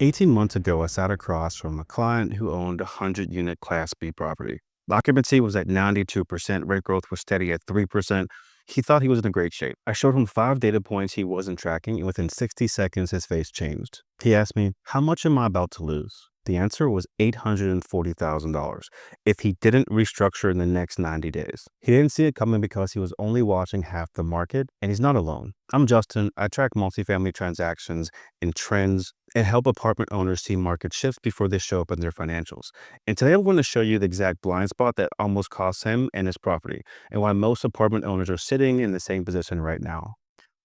18 months ago, I sat across from a client who owned a 100-unit Class B property. The occupancy was at 92%, rent growth was steady at 3%. He thought he was in great shape. I showed him 5 data points he wasn't tracking, and within 60 seconds, his face changed. He asked me, "How much am I about to lose?" The answer was $840,000 if he didn't restructure in the next 90 days. He didn't see it coming because he was only watching half the market, and he's not alone. I'm Justin. I track multifamily transactions and trends and help apartment owners see market shifts before they show up in their financials. And today I'm going to show you the exact blind spot that almost cost him and his property, and why most apartment owners are sitting in the same position right now.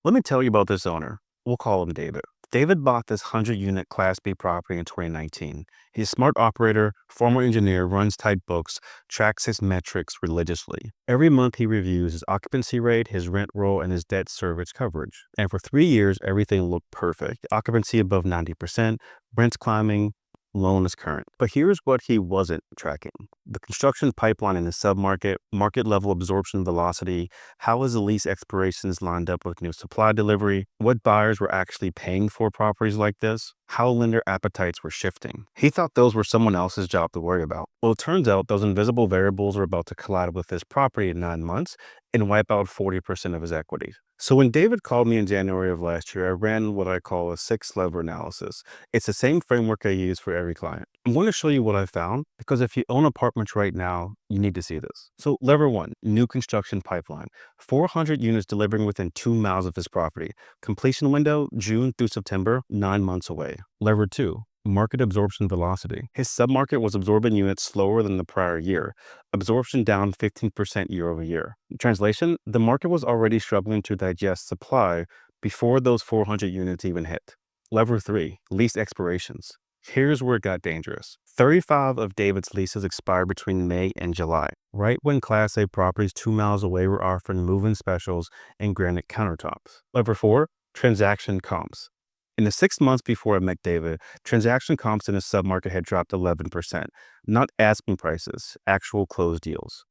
Let me tell you about this owner. We'll call him David. David bought this 100-unit Class B property in 2019. He's a smart operator, former engineer, runs tight books, tracks his metrics religiously. Every month he reviews his occupancy rate, his rent roll, and his debt service coverage. And for 3 years, everything looked perfect. Occupancy above 90%, rents climbing, loan is current. But here's what he wasn't tracking: the construction pipeline in the submarket, market level absorption velocity, how is the lease expirations lined up with new supply delivery, what buyers were actually paying for properties like this, how lender appetites were shifting. He thought those were someone else's job to worry about. Well, it turns out those invisible variables are about to collide with his property in 9 months and wipe out 40% of his equity. So when David called me in January of last year, I ran what I call a 6-lever analysis. It's the same framework I use for every client. I'm going to show you what I found because if you own apartments right now, you need to see this. So lever 1, new construction pipeline. 400 units delivering within 2 miles of his property. Completion window, June through September, 9 months away. Lever 2, market absorption velocity. His submarket was absorbing units slower than the prior year. Absorption down 15% year over year. Translation, the market was already struggling to digest supply before those 400 units even hit. Lever 3, lease expirations. Here's where it got dangerous. 35 of David's leases expired between May and July, right when Class A properties 2 miles away were offering move-in specials and granite countertops. Lever 4, transaction comps. In the 6 months before I met David, transaction comps in his submarket had dropped 11%, not asking prices, actual closed deals.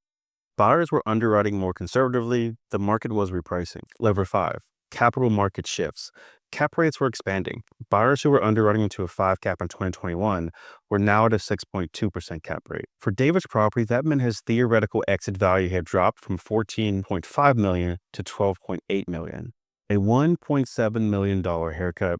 Buyers were underwriting more conservatively, the market was repricing. Lever 5, capital market shifts. Cap rates were expanding. Buyers who were underwriting to a 5 cap in 2021 were now at a 6.2% cap rate. For David's property, that meant his theoretical exit value had dropped from $14.5 million to $12.8 million, a $1.7 million haircut,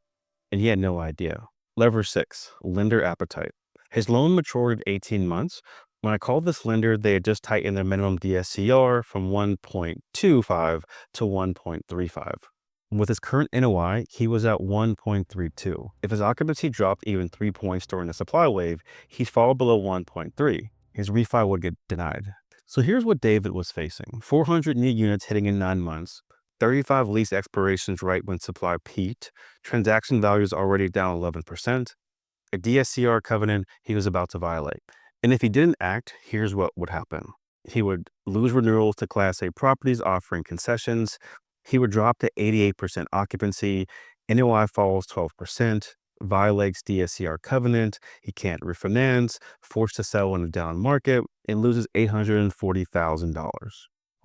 and he had no idea. Lever 6, lender appetite. His loan matured at 18 months. When I called this lender, they had just tightened their minimum DSCR from 1.25 to 1.35. With his current NOI, he was at 1.32. If his occupancy dropped even 3 points during the supply wave, he'd fall below 1.3. His refi would get denied. So here's what David was facing: 400 new units hitting in 9 months, 35 lease expirations right when supply peaked, transaction values already down 11%, a DSCR covenant he was about to violate. And if he didn't act, here's what would happen. He would lose renewals to Class A properties offering concessions. He would drop to 88% occupancy. NOI falls 12%, violates DSCR covenant. He can't refinance, forced to sell in a down market, and loses $840,000.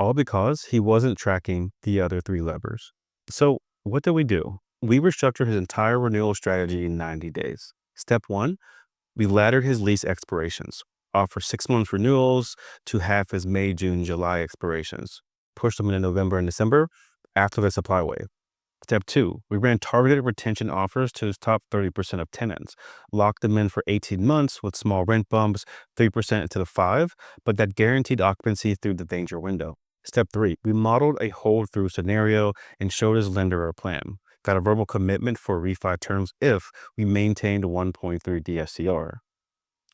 All because he wasn't tracking the other 3 levers. So what did we do? We restructured his entire renewal strategy in 90 days. Step 1, we laddered his lease expirations, offer 6 months renewals to half his May, June, July expirations, pushed them into November and December after the supply wave. Step 2, we ran targeted retention offers to his top 30% of tenants, locked them in for 18 months with small rent bumps, 3% into the 5, but that guaranteed occupancy through the danger window. Step 3, we modeled a hold-through scenario and showed his lender our plan. Got a verbal commitment for refi terms if we maintained 1.3 DSCR.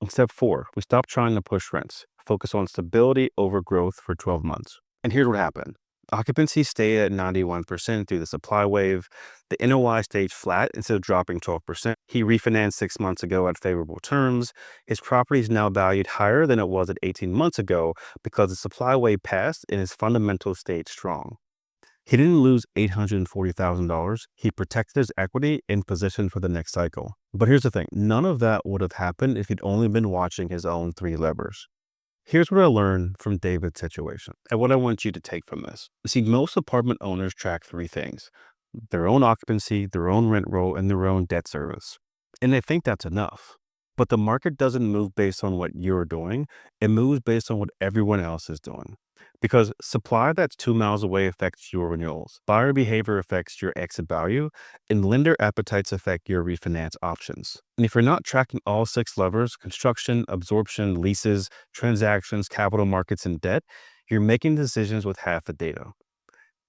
And step 4, we stopped trying to push rents, focus on stability over growth for 12 months. And here's what happened. Occupancy stayed at 91% through the supply wave. The NOI stayed flat instead of dropping 12%. He refinanced 6 months ago at favorable terms. His property is now valued higher than it was at 18 months ago because the supply wave passed and his fundamentals stayed strong. He didn't lose $840,000. He protected his equity in position for the next cycle. But here's the thing. None of that would have happened if he'd only been watching his own 3 levers. Here's what I learned from David's situation and what I want you to take from this. See, most apartment owners track 3 things: their own occupancy, their own rent roll, and their own debt service. And they think that's enough. But the market doesn't move based on what you're doing. It moves based on what everyone else is doing. Because supply that's 2 miles away affects your renewals, buyer behavior affects your exit value, and lender appetites affect your refinance options. And if you're not tracking all 6 levers, construction, absorption, leases, transactions, capital markets, and debt, you're making decisions with half the data.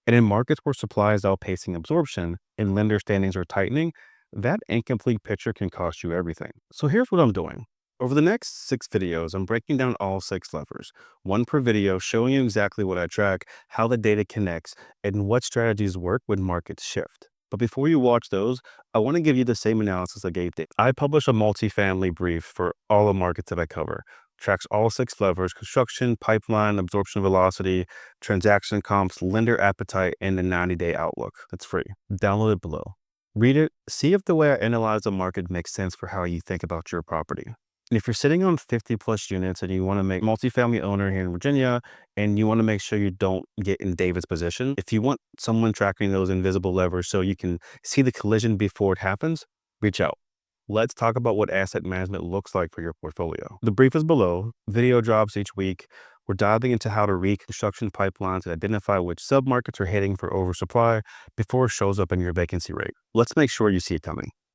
And in markets where supply is outpacing absorption and lender standings are tightening, that incomplete picture can cost you everything. So here's what I'm doing. Over the next 6 videos, I'm breaking down all 6 levers, one per video, showing you exactly what I track, how the data connects, and what strategies work when markets shift. But before you watch those, I want to give you the same analysis I gave Dave. I publish a multifamily brief for all the markets that I cover. Tracks all 6 levers: construction, pipeline, absorption velocity, transaction comps, lender appetite, and the 90-day outlook. That's free. Download it below. Read it, see if the way I analyze the market makes sense for how you think about your property. And if you're sitting on 50 plus units and you want to make multifamily owner here in Virginia and you want to make sure you don't get in David's position, if you want someone tracking those invisible levers so you can see the collision before it happens, reach out. Let's talk about what asset management looks like for your portfolio. The brief is below. Video drops each week. We're diving into how to read construction pipelines and identify which submarkets are hitting for oversupply before it shows up in your vacancy rate. Let's make sure you see it coming.